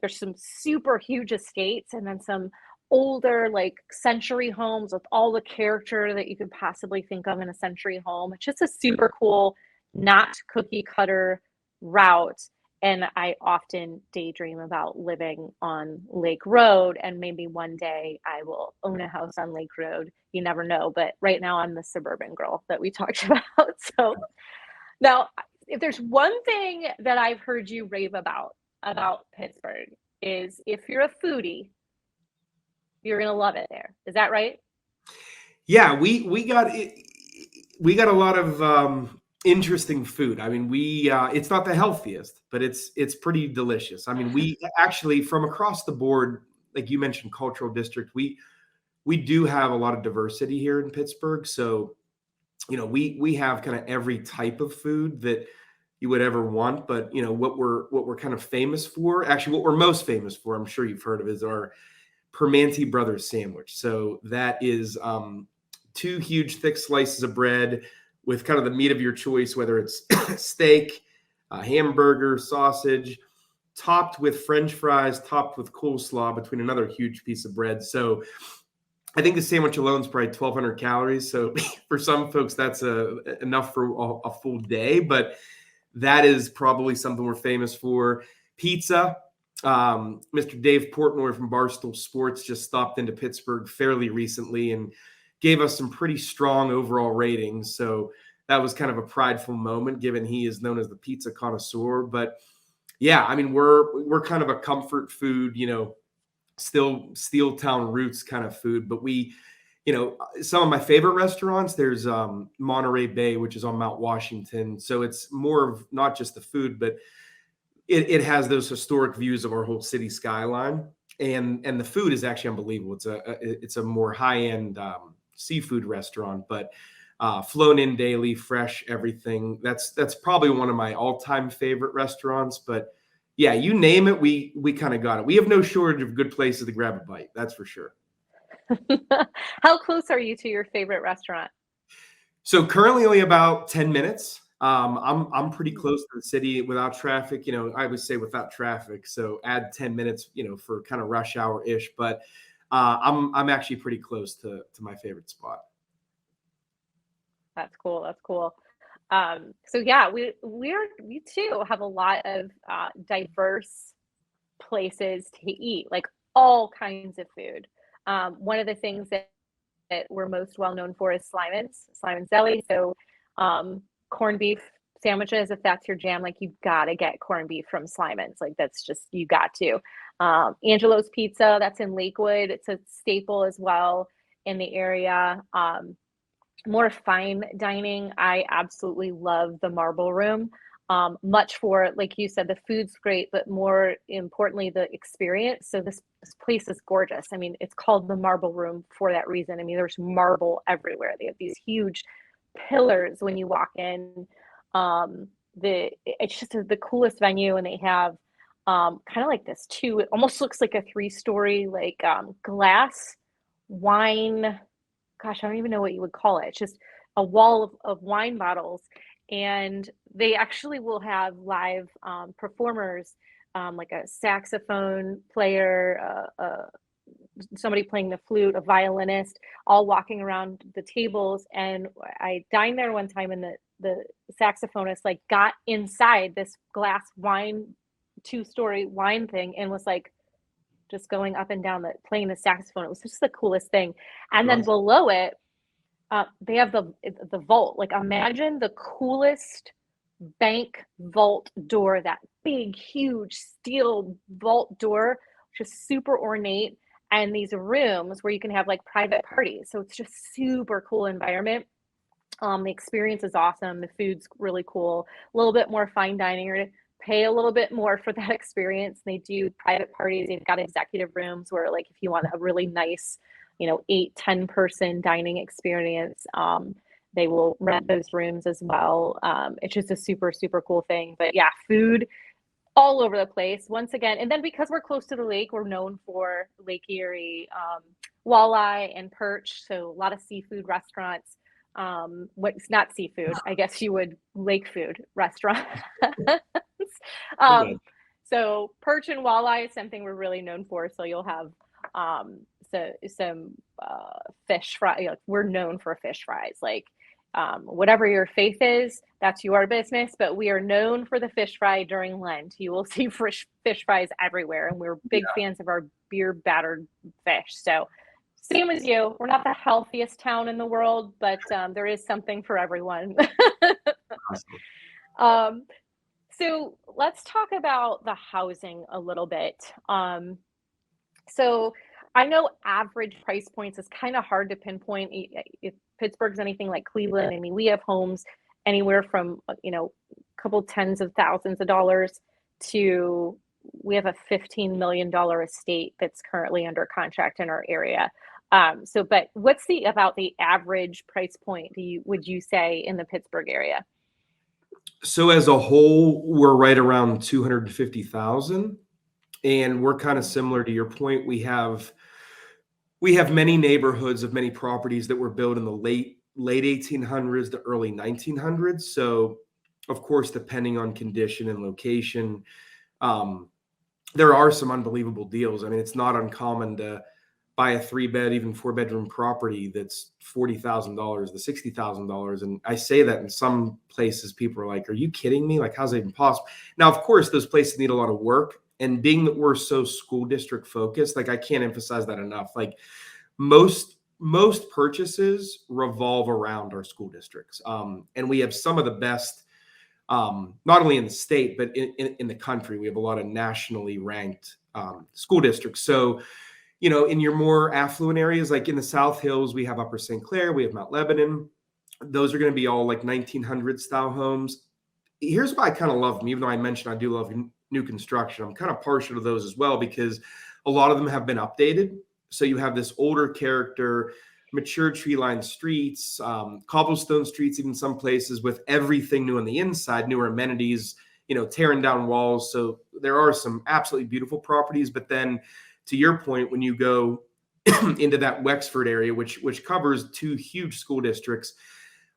some super huge estates, and then some older like century homes with all the character that you could possibly think of in a century home. It's just a super cool, not cookie cutter route. And I often daydream about living on Lake Road, and maybe one day I will own a house on Lake Road. You never know, but right now I'm the suburban girl that we talked about. So now, if there's one thing that I've heard you rave about Pittsburgh, is if you're a foodie, you're gonna love it there. Is that right? Yeah, we got a lot of interesting food. I mean, it's not the healthiest, but it's pretty delicious. I mean, we actually, from across the board, like you mentioned, cultural district, we do have a lot of diversity here in Pittsburgh. So, we have kind of every type of food that you would ever want. But what we're kind of famous for, actually, what we're most famous for, I'm sure you've heard of, is our Permanente Brothers sandwich. So that is two huge thick slices of bread with kind of the meat of your choice, whether it's steak, hamburger, sausage, topped with French fries, topped with coleslaw between another huge piece of bread. So I think the sandwich alone is probably 1,200 calories. So for some folks, that's enough for a full day. But that is probably something we're famous for. Pizza. Mr. Dave Portnoy from Barstool Sports just stopped into Pittsburgh fairly recently and gave us some pretty strong overall ratings. So that was kind of a prideful moment, given he is known as the pizza connoisseur. But yeah, I mean, we're kind of a comfort food, still Steel Town roots kind of food. But we, some of my favorite restaurants, there's Monterey Bay, which is on Mount Washington. So it's more of not just the food, but it has those historic views of our whole city skyline, and the food is actually unbelievable. It's a more high-end seafood restaurant, but flown in daily, fresh, everything. That's probably one of my all-time favorite restaurants. But yeah, you name it, we kind of got it. We have no shortage of good places to grab a bite. That's for sure. How close are you to your favorite restaurant? So currently only about 10 minutes. I'm pretty close to the city without traffic. I would say without traffic. So add 10 minutes, for kind of rush hour ish. But I'm actually pretty close to my favorite spot. That's cool. That's cool. So yeah, we too have a lot of diverse places to eat, like all kinds of food. One of the things that we're most well known for is Slyman's Deli. So corned beef sandwiches, if that's your jam, like you've got to get corned beef from Slyman's. Like that's just, you got to. Angelo's Pizza, that's in Lakewood. It's a staple as well in the area. More fine dining, I absolutely love the Marble Room. Much for, like you said, the food's great, but more importantly, the experience. So this place is gorgeous. I mean, it's called the Marble Room for that reason. I mean, there's marble everywhere. They have these huge pillars when you walk in. It's just the coolest venue, and they have kind of like this too. It almost looks like a 3-story like glass wine. Gosh, I don't even know what you would call it. It's just a wall of wine bottles, and they actually will have live performers, like a saxophone player, somebody playing the flute, a violinist, all walking around the tables. And I dined there one time, and the saxophonist like got inside this glass wine 2-story wine thing and was like just going up and down playing the saxophone. It was just the coolest thing. And then below it, they have the vault. Like imagine the coolest bank vault door, that big, huge steel vault door, just super ornate, and these rooms where you can have like private parties. So it's just super cool environment. The experience is awesome. The food's really cool. A little bit more fine dining. You're gonna pay a little bit more for that experience. They do private parties. They've got executive rooms where, like, if you want a really nice, 8, 10 person dining experience, they will rent those rooms as well. It's just a super, super cool thing. But yeah, food all over the place once again. And then because we're close to the lake, we're known for Lake Erie, walleye and perch. So a lot of seafood restaurants. What's not seafood, I guess you would, lake food restaurants. Okay. So perch and walleye is something we're really known for. So you'll have some fish fry. We're known for fish fries. Like, whatever your faith is, that's your business. But we are known for the fish fry during Lent. You will see fish fries everywhere, and we're big fans of our beer battered fish. So same as you, we're not the healthiest town in the world, but there is something for everyone. So let's talk about the housing a little bit. So I know average price points is kind of hard to pinpoint. If Pittsburgh's anything like Cleveland, I mean, we have homes anywhere from, a couple tens of thousands of dollars to, we have a $15 million estate that's currently under contract in our area. But what's about the average price point would you say in the Pittsburgh area? So as a whole, we're right around 250,000, and we're kind of similar to your point. We have many neighborhoods of many properties that were built in the late 1800s to early 1900s. So of course, depending on condition and location, there are some unbelievable deals. I mean, it's not uncommon to buy a 3-bed, even 4-bedroom property that's $40,000 to $60,000. And I say that in some places, people are like, are you kidding me? Like, how's it even possible? Now, of course, those places need a lot of work. And being that we're so school district focused, like, I can't emphasize that enough. Like, most purchases revolve around our school districts. And we have some of the best, not only in the state, but in the country. We have a lot of nationally ranked school districts. So, in your more affluent areas, like in the South Hills, we have Upper St. Clair, we have Mount Lebanon. Those are going to be all like 1900 style homes. Here's why I kind of love them, even though I mentioned I do love new construction. I'm kind of partial to those as well, because a lot of them have been updated. So you have this older character, mature tree-lined streets, cobblestone streets, even some places with everything new on the inside, newer amenities, tearing down walls. So there are some absolutely beautiful properties, but then to your point, when you go into that Wexford area, which covers 2 huge school districts,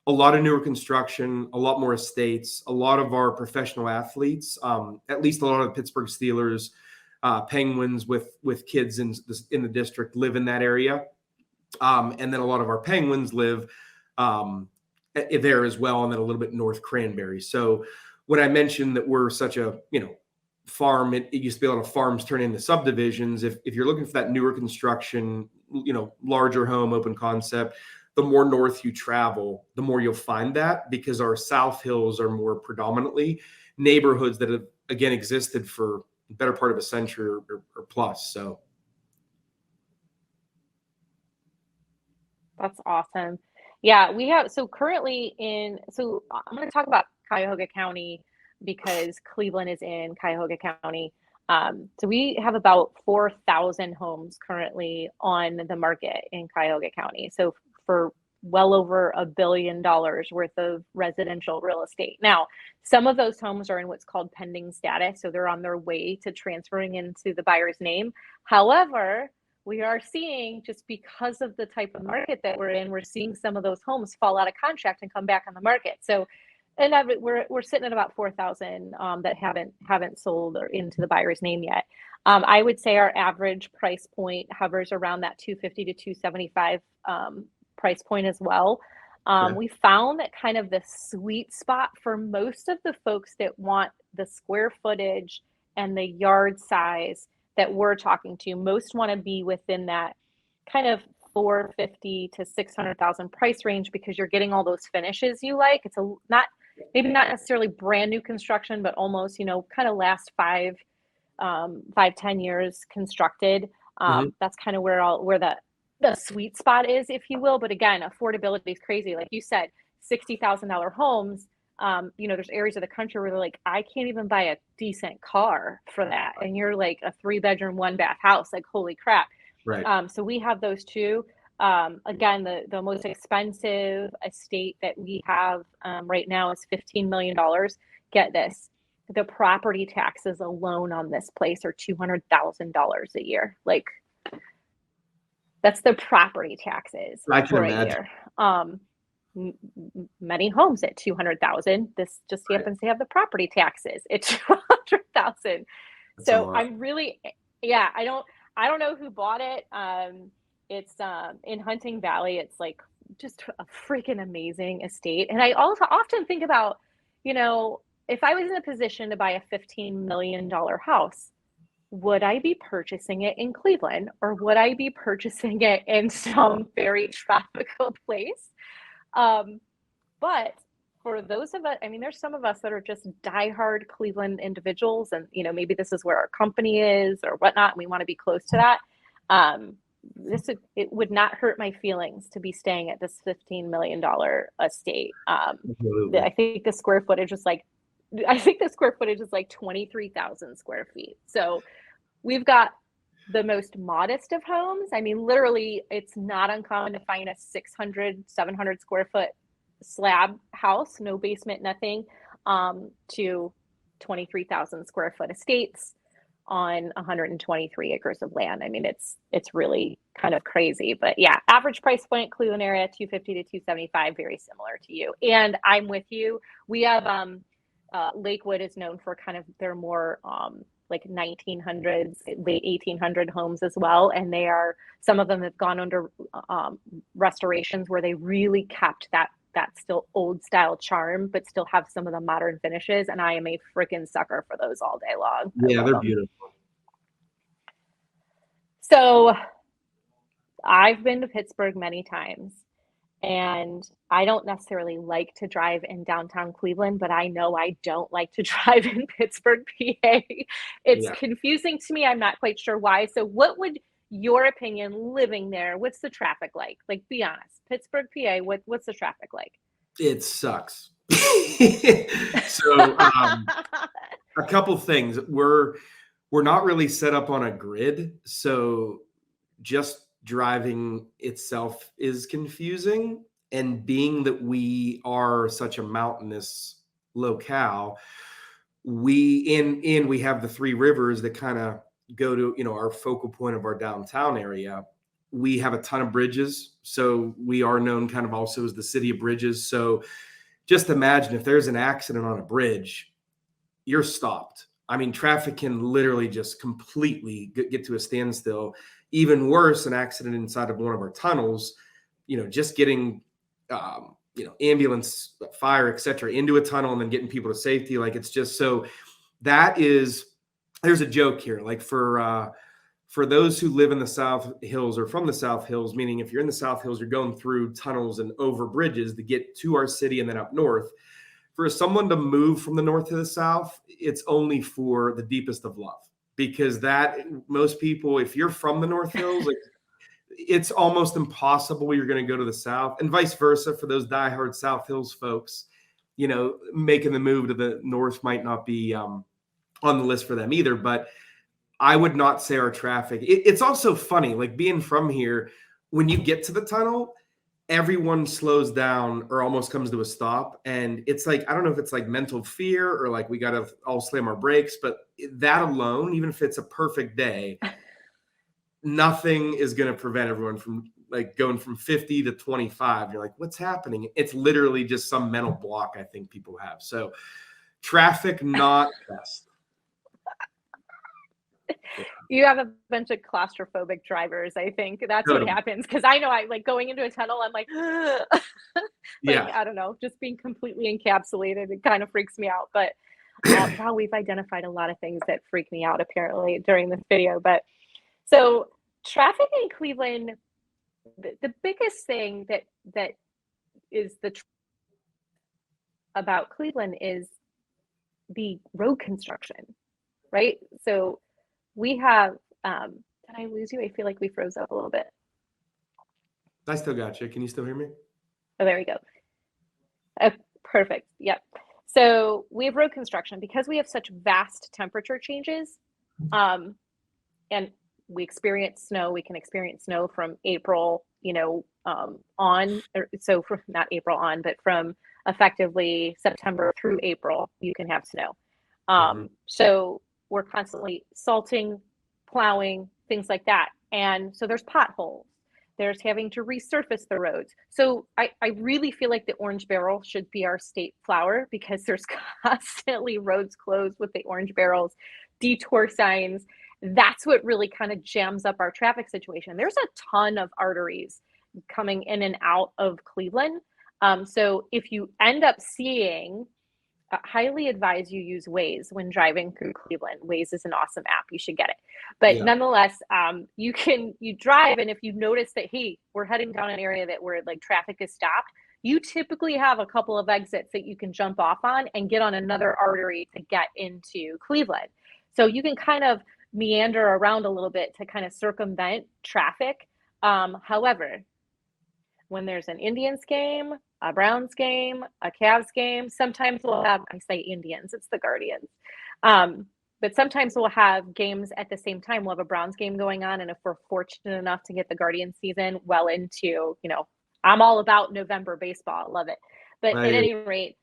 a lot of newer construction, a lot more estates, a lot of our professional athletes, at least a lot of the Pittsburgh Steelers, Penguins with kids in the district live in that area. And then a lot of our Penguins live there as well, and then a little bit north Cranberry. So when I mentioned that we're such a, farm, it used to be a lot of farms turn into subdivisions. If you're looking for that newer construction, larger home, open concept, the more north you travel, the more you'll find that, because our South Hills are more predominantly neighborhoods that have, again, existed for the better part of a century or plus. So That's awesome. Yeah, we have, so currently so I'm going to talk about Cuyahoga County because Cleveland is in Cuyahoga County. So we have about 4,000 homes currently on the market in Cuyahoga County. So for well over $1 billion worth of residential real estate. Now, some of those homes are in what's called pending status. So they're on their way to transferring into the buyer's name. However, we are seeing, just because of the type of market that we're in, we're seeing some of those homes fall out of contract and come back on the market. So, and we're sitting at about 4,000 that haven't sold or into the buyer's name yet. I would say our average price point hovers around that 250 to 275 price point as well. We found that kind of the sweet spot for most of the folks that want the square footage and the yard size that we're talking to, most want to be within that kind of 450 to 600,000 price range, because you're getting all those finishes you like. It's maybe not necessarily brand new construction, but almost, kind of last 5, 10 years constructed. That's kind of where the sweet spot is, if you will. But again, affordability is crazy. Like you said, $60,000 homes. You know, there's areas of the country where they're like, I can't even buy a decent car for that. And you're like a 3-bedroom, 1-bath house, like, holy crap. Right. So we have those too. Again, the most expensive estate that we have right now is $15 million. Get this. The property taxes alone on this place are $200,000 a year. Like, that's the property taxes I can for imagine. a year. Many homes at 200,000. This just happens to have the property taxes at 200,000. So I'm really, yeah, I don't know who bought it. It's in Hunting Valley. It's like just a freaking amazing estate. And I also often think about, you know, if I was in a position to buy a $15 million house, would I be purchasing it in Cleveland, or would I be purchasing it in some very tropical place? But for those of us, I mean, there's some of us that are just diehard Cleveland individuals, and, you know, maybe this is where our company is or whatnot, and we want to be close to that. It would not hurt my feelings to be staying at this $15 million estate. I think the square footage is like 23,000 square feet. So we've got the most modest of homes. I mean, literally, it's not uncommon to find a 600, 700 square foot slab house, no basement, nothing, to 23,000 square foot estates on 123 acres of land. I mean, it's really kind of crazy. But yeah, average price point, Cleveland area, 250 to 275, very similar to you. And I'm with you. We have Lakewood is known for kind of their more like 1900s, late 1800 homes as well. And some of them have gone under restorations where they really kept that still old style charm, but still have some of the modern finishes. And I am a freaking sucker for those all day long. Yeah, they're beautiful. So I've been to Pittsburgh many times, and I don't necessarily like to drive in downtown Cleveland, but I know I don't like to drive in Pittsburgh, PA. It's confusing to me. I'm not quite sure why. So what would your opinion, living there, what's the traffic like? Like, be honest. Pittsburgh, PA, what's the traffic like? It sucks. So a couple things. We're not really set up on a grid, so just driving itself is confusing. And being that we are such a mountainous locale, we have the three rivers that kind of go to, you know, our focal point of our downtown area. We have a ton of bridges, so we are known kind of also as the city of bridges. So just imagine if there's an accident on a bridge, you're stopped. I mean, traffic can literally just completely get to a standstill. Even worse, an accident inside of one of our tunnels, you know, just getting, you know, ambulance, fire, et cetera, into a tunnel and then getting people to safety. Like, it's just, so there's a joke here. Like, for those who live in the South Hills or from the South Hills, meaning if you're in the South Hills, you're going through tunnels and over bridges to get to our city and then up north. For someone to move from the north to the south, it's only for the deepest of love, because that most people, if you're from the North Hills, like, it's almost impossible you're going to go to the south, and vice versa for those diehard South Hills folks. You know, making the move to the north might not be on the list for them either. But I would not say our traffic. It's also funny, like, being from here, when you get to the tunnel, everyone slows down or almost comes to a stop. And it's like, I don't know if it's like mental fear or like we got to all slam our brakes, but that alone, even if it's a perfect day, nothing is going to prevent everyone from like going from 50 to 25. You're like, what's happening? It's literally just some mental block I think people have. So traffic, not best. You have a bunch of claustrophobic drivers. I think that's what happens. Cause I know I like going into a tunnel, I'm like, I don't know, just being completely encapsulated. It kind of freaks me out. But wow, we've identified a lot of things that freak me out apparently during this video. But so traffic in Cleveland, the biggest thing that is about Cleveland is the road construction, right? So we have, did I lose you? I feel like we froze up a little bit. I still got you. Can you still hear me? Oh, there we go. Perfect. Yep. So we have road construction because we have such vast temperature changes. And we experience snow. We can experience snow from April, on. So from not April on, but from effectively September through April, you can have snow. So we're constantly salting, plowing, things like that. And so there's potholes. There's having to resurface the roads. So I really feel like the orange barrel should be our state flower because there's constantly roads closed with the orange barrels, detour signs. That's what really kind of jams up our traffic situation. There's a ton of arteries coming in and out of Cleveland. So if you end up seeing, highly advise you use Waze when driving through Cleveland. Waze is an awesome app. You should get it. But nonetheless, you drive, and if you notice that, hey, we're heading down an area where like traffic is stopped, you typically have a couple of exits that you can jump off on and get on another artery to get into Cleveland. So you can kind of meander around a little bit to kind of circumvent traffic. However, when there's an Indians game, a Browns game, a Cavs game, sometimes we'll have, I say Indians, it's the Guardians. But sometimes we'll have games at the same time. We'll have a Browns game going on. And if we're fortunate enough to get the Guardian season well into, I'm all about November baseball. I love it. But at any rate,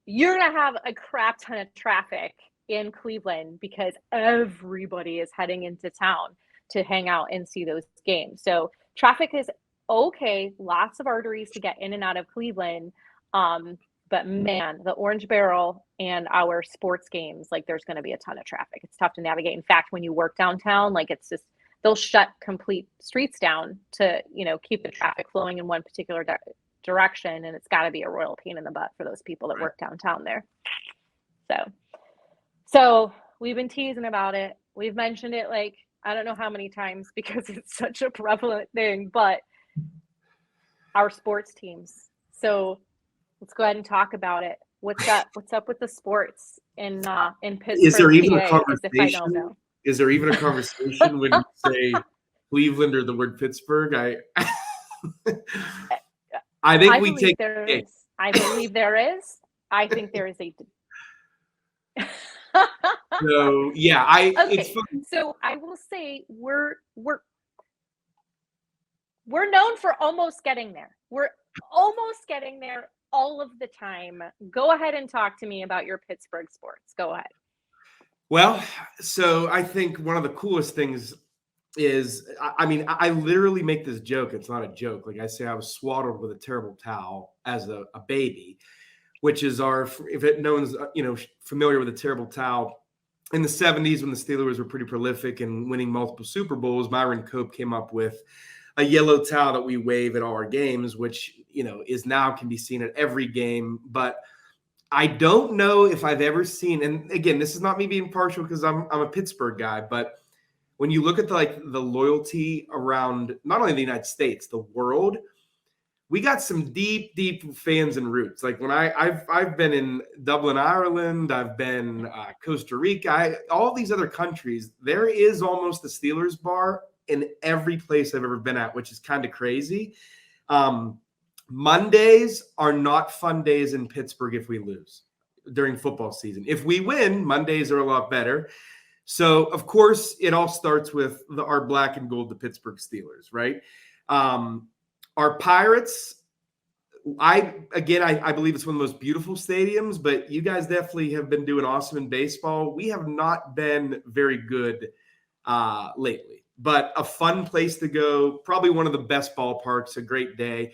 you're going to have a crap ton of traffic in Cleveland because everybody is heading into town to hang out and see those games. So traffic is okay, lots of arteries to get in and out of Cleveland. But man, the Orange Barrel and our sports games, like there's going to be a ton of traffic. It's tough to navigate. In fact, when you work downtown, like it's just, they'll shut complete streets down to, keep the traffic flowing in one particular direction. And it's got to be a royal pain in the butt for those people that work downtown there. So we've been teasing about it. We've mentioned it like, I don't know how many times because it's such a prevalent thing, but our sports teams. So let's go ahead and talk about it. What's up? What's up with the sports in Pittsburgh? Is there even PA, a conversation? Is there even a conversation when you say Cleveland or the word Pittsburgh? I think we take. I believe there is. I think there is a. So yeah, okay. It's fun. So I will say we're known for almost getting there. We're almost getting there all of the time. Go ahead and talk to me about your Pittsburgh sports. Go ahead. Well, so I think one of the coolest things is, I literally make this joke. It's not a joke. Like I say, I was swaddled with a terrible towel as a baby, which is if no one's, familiar with a terrible towel, in the 70s when the Steelers were pretty prolific and winning multiple Super Bowls, Myron Cope came up with a yellow towel that we wave at all our games, which, is now can be seen at every game. But I don't know if I've ever seen, and again, this is not me being partial because I'm a Pittsburgh guy, but when you look at the loyalty around not only the United States, the world, we got some deep fans and roots. Like when I've been in Dublin, Ireland, I've been Costa Rica, all these other countries, there is almost a Steelers bar in every place I've ever been at, which is kind of crazy. Mondays are not fun days in Pittsburgh if we lose during football season. If we win, Mondays are a lot better. So, of course, it all starts with our black and gold, the Pittsburgh Steelers, right? Our Pirates, I believe it's one of the most beautiful stadiums, but you guys definitely have been doing awesome in baseball. We have not been very good lately, but a fun place to go, probably one of the best ballparks, a great day.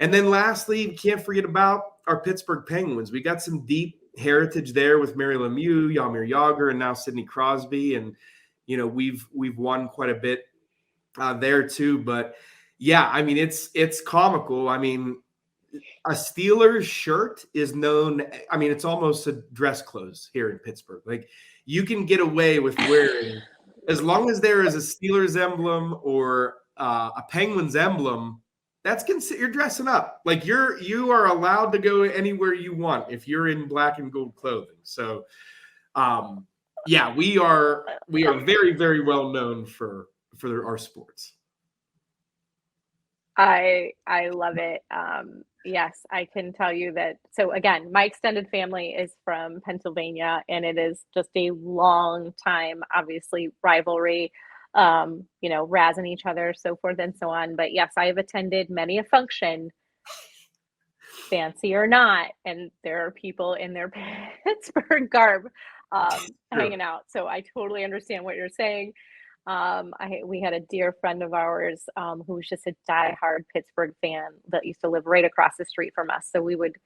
And then lastly, we can't forget about our Pittsburgh Penguins. We got some deep heritage there with Mary Lemieux, Jaromir Jagr, and now Sidney Crosby. And, we've won quite a bit there too. But yeah, it's comical. A Steelers shirt is known. It's almost a dress clothes here in Pittsburgh. Like you can get away with wearing, as long as there is a Steelers emblem or a Penguins emblem, that's considered you're dressing up. Like you are allowed to go anywhere you want if you're in black and gold clothing. So, yeah, we are very, very well known for our sports. I love it. Yes, I can tell you that. So again, my extended family is from Pennsylvania, and it is just a long time, obviously, rivalry, razzing each other, so forth and so on. But yes, I have attended many a function, fancy or not, and there are people in their Pittsburgh garb hanging out. So I totally understand what you're saying. We had a dear friend of ours who was just a diehard Pittsburgh fan that used to live right across the street from us. So we would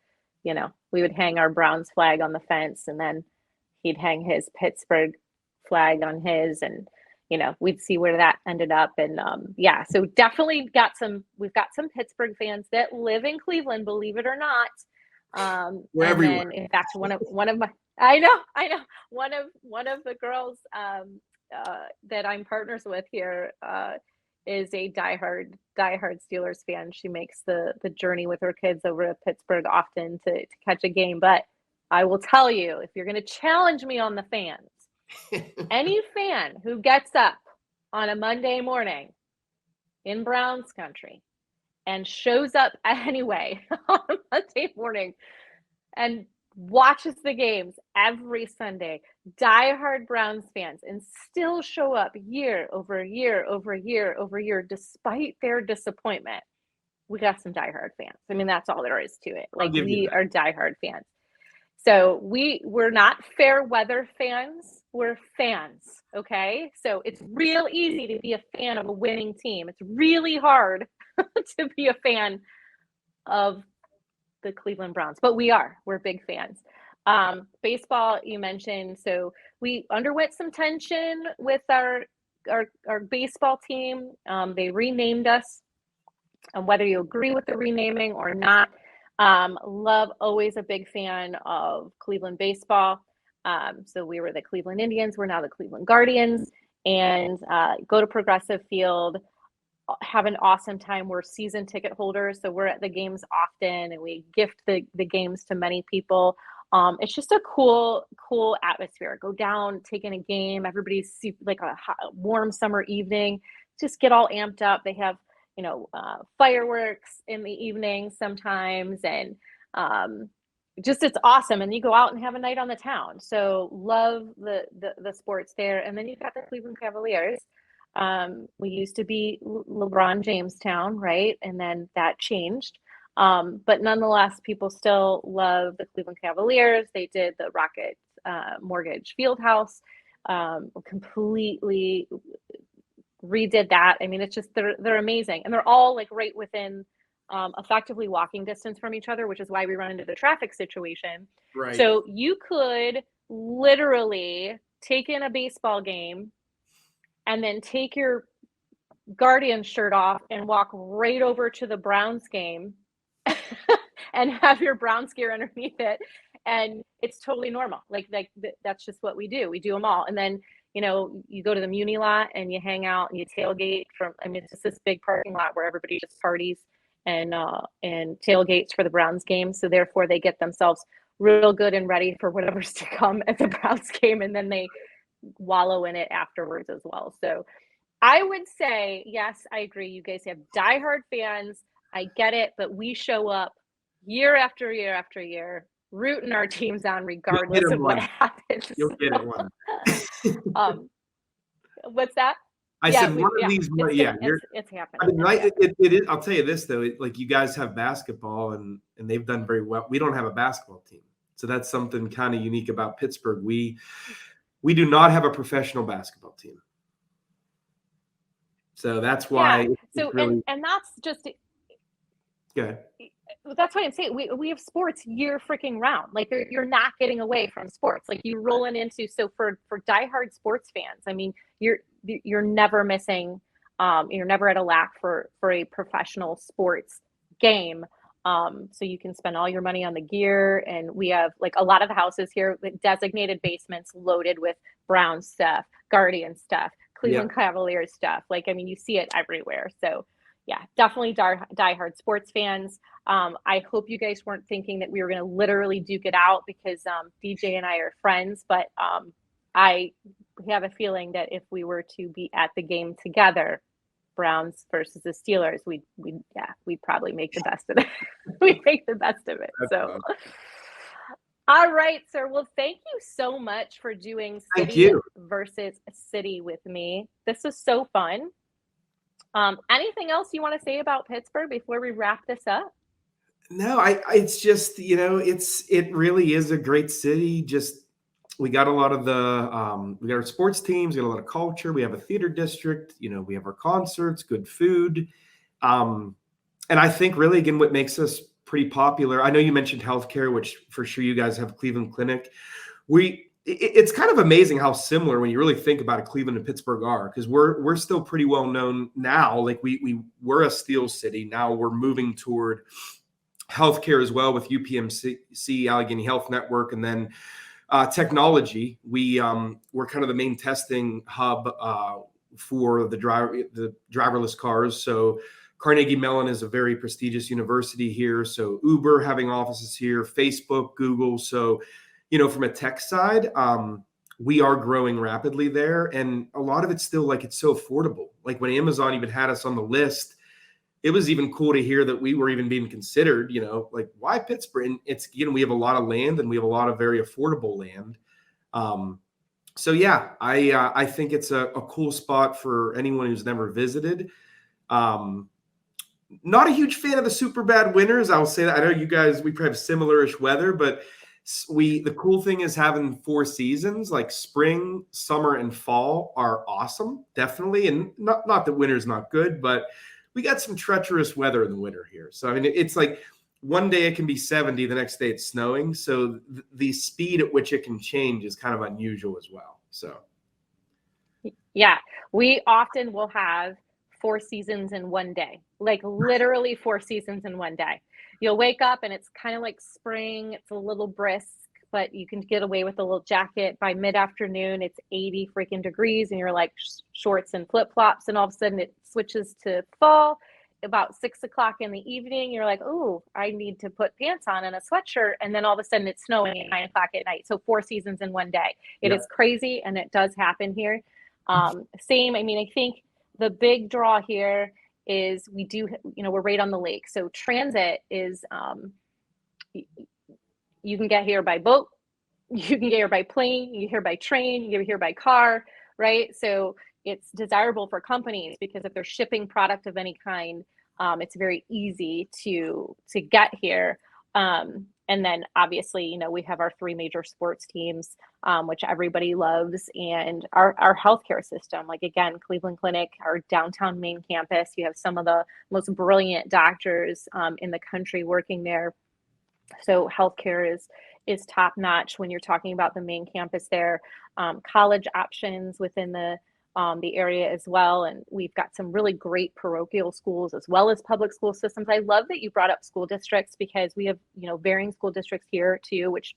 hang our Browns flag on the fence, and then he'd hang his Pittsburgh flag on his, and we'd see where that ended up. And yeah, so definitely we've got some Pittsburgh fans that live in Cleveland, believe it or not. We're and everywhere. then in fact, one of my, I know, one of the girls that I'm partners with here is a diehard Steelers fan. She makes the journey with her kids over to Pittsburgh often to catch a game. But I will tell you, if you're going to challenge me on the fans, any fan who gets up on a Monday morning in Browns country and shows up anyway on Monday morning and watches the games every Sunday, diehard Browns fans, and still show up year over year over year over year, despite their disappointment, we got some diehard fans. I mean, that's all there is to it. Like, we are diehard fans. So we're not fair weather fans. We're fans. Okay. So it's real easy to be a fan of a winning team. It's really hard to be a fan of the Cleveland Browns, but we're big fans. Baseball, you mentioned. So we underwent some tension with our baseball team. They renamed us, and whether you agree with the renaming or not, always a big fan of Cleveland baseball. So we were the Cleveland Indians. We're now the Cleveland Guardians, and go to Progressive Field, have an awesome time. We're season ticket holders, so we're at the games often, and we gift the games to many people. It's just a cool atmosphere. Go down, take in a game. Everybody's like a warm summer evening. Just get all amped up. They have fireworks in the evening sometimes, and just it's awesome. And you go out and have a night on the town. So love the sports there. And then you've got the Cleveland Cavaliers. We used to be LeBron James town, right? And then that changed. But nonetheless, people still love the Cleveland Cavaliers. They did the Rocket Mortgage Fieldhouse, completely redid that. I mean, it's just they're amazing, and they're all like right within effectively walking distance from each other, which is why we run into the traffic situation. Right. So you could literally take in a baseball game and then take your Guardian shirt off and walk right over to the Browns game and have your Browns gear underneath it. And it's totally normal. Like that's just what we do. We do them all. And then, you go to the Muni lot and you hang out and you tailgate it's just this big parking lot where everybody just parties and tailgates for the Browns game. So therefore they get themselves real good and ready for whatever's to come at the Browns game. And then they wallow in it afterwards as well. So I would say, yes, I agree. You guys have diehard fans. I get it, but we show up year after year after year, rooting our teams on regardless of what happens. You'll get it one. What's that? I said one of these. It's happening. I mean, it is. I'll tell you this though. Like, you guys have basketball, and they've done very well. We don't have a basketball team, so that's something kind of unique about Pittsburgh. We do not have a professional basketball team. So that's why. Yeah. So really... and that's just. Good. That's why I'm saying we have sports year freaking round. Like, you're not getting away from sports. Like, you're rolling into, so for diehard sports fans, I mean, you're never missing. You're never at a lack for a professional sports game. So you can spend all your money on the gear, and we have like a lot of the houses here with designated basements loaded with Brown stuff, Guardian stuff, Cleveland Cavaliers stuff. Like, I mean, you see it everywhere. So yeah, definitely diehard sports fans. I hope you guys weren't thinking that we were going to literally duke it out, because DJ and I are friends, but I have a feeling that if we were to be at the game together, Browns versus the Steelers, we'd probably make the best of it. We make the best of it. So, all right, sir. Well, thank you so much for doing Thank city you. versus city with me. This was so fun. Anything else you want to say about Pittsburgh before we wrap this up? No, it's just, it really is a great city. Just, we got a lot of we got our sports teams, we got a lot of culture. We have a theater district, we have our concerts, good food. And I think really, again, what makes us pretty popular, I know you mentioned healthcare, which for sure you guys have Cleveland Clinic. It's kind of amazing how similar, when you really think about it, Cleveland and Pittsburgh are, because we're still pretty well known now. Like we were a steel city. Now we're moving toward healthcare as well with UPMC, Allegheny Health Network, and then technology. We're kind of the main testing hub for the driverless cars. So Carnegie Mellon is a very prestigious university here. So Uber having offices here, Facebook, Google. So, from a tech side, we are growing rapidly there. And a lot of it's still like, it's so affordable. Like when Amazon even had us on the list, it was even cool to hear that we were even being considered, like, why Pittsburgh? And it's, we have a lot of land and we have a lot of very affordable land. So yeah, I think it's a cool spot for anyone who's never visited. Not a huge fan of the super bad winters. I'll say that. I know you guys, we probably have similar-ish weather, but the cool thing is having 4 seasons, like spring, summer, and fall are awesome, definitely. And not that winter's not good, but we got some treacherous weather in the winter here. So, I mean, it's like one day it can be 70, the next day it's snowing. So the speed at which it can change is kind of unusual as well. So, yeah, we often will have 4 seasons in one day, like literally 4 seasons in one day. You'll wake up and it's kind of like spring. It's a little brisk, but you can get away with a little jacket. By mid-afternoon, it's 80 freaking degrees and you're like shorts and flip-flops. And all of a sudden it switches to fall. About 6 o'clock in the evening, you're like, oh, I need to put pants on and a sweatshirt. And then all of a sudden it's snowing at 9 o'clock at night. So 4 seasons in one day. It is crazy. And it does happen here. Same. I mean, I think the big draw here is we do, we're right on the lake. So transit is, you can get here by boat, you can get here by plane, you get here by train, you get here by car, right? So it's desirable for companies because if they're shipping product of any kind, it's very easy to get here. And then obviously, we have our 3 major sports teams, which everybody loves, and our healthcare system. Like again, Cleveland Clinic, our downtown main campus, you have some of the most brilliant doctors in the country working there. So healthcare is top notch when you're talking about the main campus there. College options within the area as well. And we've got some really great parochial schools as well as public school systems. I love that you brought up school districts because we have, varying school districts here too, which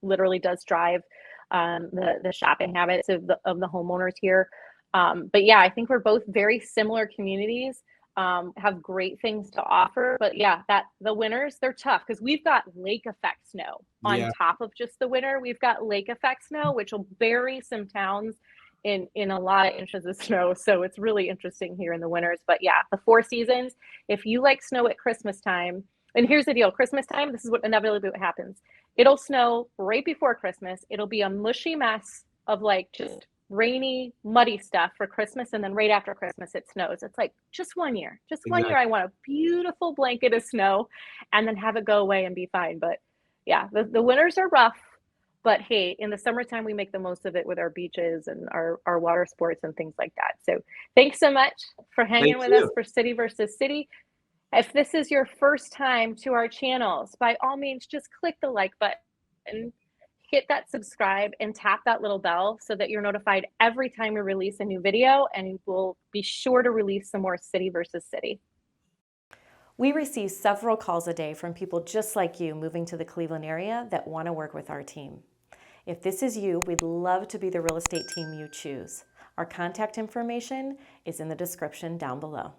literally does drive the shopping habits of the homeowners here. But yeah, I think we're both very similar communities, have great things to offer. But yeah, the winters, they're tough because we've got lake effect snow on top of just the winter. We've got lake effect snow, which will bury some towns in a lot of inches of snow. So it's really interesting here in the winters. But yeah, the 4 seasons, if you like snow at Christmas time, and here's the deal, Christmas time, this is what inevitably happens. It'll snow right before Christmas. It'll be a mushy mess of like just rainy, muddy stuff for Christmas. And then right after Christmas, it snows. It's like just 1 year, one year. I want a beautiful blanket of snow and then have it go away and be fine. But yeah, the winters are rough. But hey, in the summertime, we make the most of it with our beaches and our water sports and things like that. So thanks so much for hanging with us for City versus City. If this is your first time to our channels, by all means, just click the like button, hit that subscribe, and tap that little bell so that you're notified every time we release a new video, and we'll be sure to release some more City versus City. We receive several calls a day from people just like you moving to the Cleveland area that want to work with our team. If this is you, we'd love to be the real estate team you choose. Our contact information is in the description down below.